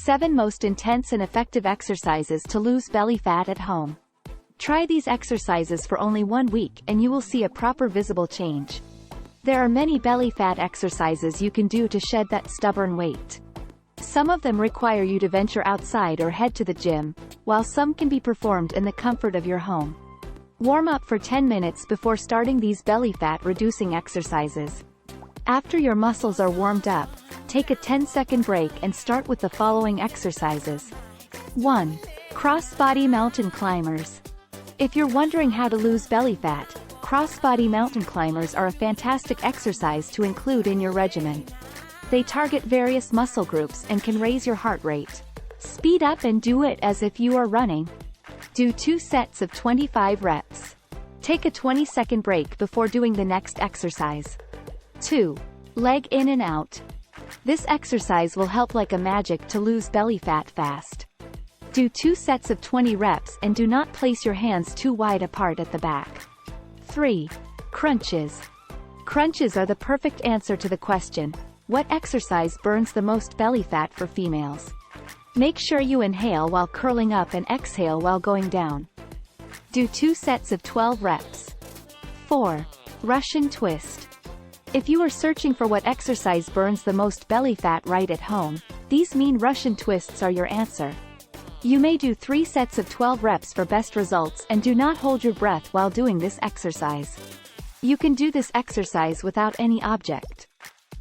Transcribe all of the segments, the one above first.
7 Most Intense and Effective Exercises to Lose Belly Fat at Home. Try these exercises for only 1 week and you will see a proper visible change. There are many belly fat exercises you can do to shed that stubborn weight. Some of them require you to venture outside or head to the gym, while some can be performed in the comfort of your home. Warm up for 10 minutes before starting these belly fat reducing exercises. After your muscles are warmed up, take a 10-second break and start with the following exercises. 1. Crossbody mountain climbers. If you're wondering how to lose belly fat, crossbody mountain climbers are a fantastic exercise to include in your regimen. They target various muscle groups and can raise your heart rate. Speed up and do it as if you are running. Do 2 sets of 25 reps. Take a 20-second break before doing the next exercise. 2. Leg in and out. This exercise will help like a magic to lose belly fat fast. Do 2 sets of 20 reps and do not place your hands too wide apart at the back. 3. Crunches. Crunches are the perfect answer to the question, what exercise burns the most belly fat for females? Make sure you inhale while curling up and exhale while going down. Do 2 sets of 12 reps. 4. Russian twist. If you are searching for what exercise burns the most belly fat right at home, these mean Russian twists are your answer. You may do 3 sets of 12 reps for best results and do not hold your breath while doing this exercise. You can do this exercise without any object.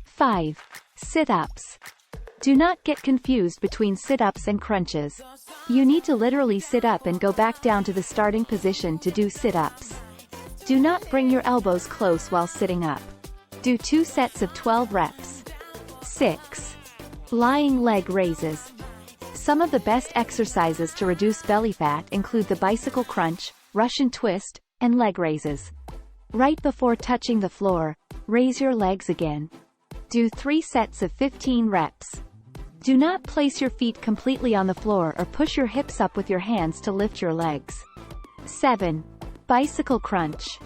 5. Sit-ups. Do not get confused between sit-ups and crunches. You need to literally sit up and go back down to the starting position to do sit-ups. Do not bring your elbows close while sitting up. Do 2 sets of 12 reps. 6. Lying leg raises. Some of the best exercises to reduce belly fat include the bicycle crunch, Russian twist, and leg raises. Right before touching the floor, raise your legs again. Do 3 sets of 15 reps. Do not place your feet completely on the floor or push your hips up with your hands to lift your legs. 7. Bicycle crunch.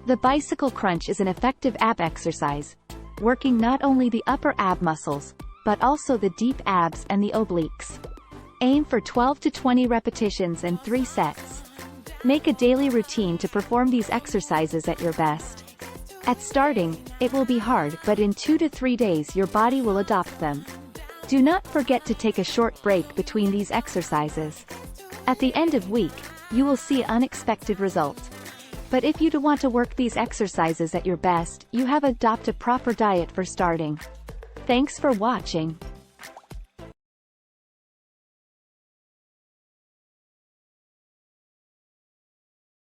The bicycle crunch is an effective ab exercise, working not only the upper ab muscles, but also the deep abs and the obliques. Aim for 12 to 20 repetitions and 3 sets. Make a daily routine to perform these exercises at your best. At starting, it will be hard, but in 2 to 3 days your body will adopt them. Do not forget to take a short break between these exercises. At the end of week, you will see unexpected results. But if you do want to work these exercises at your best, you have to adopt a proper diet for starting. Thanks for watching.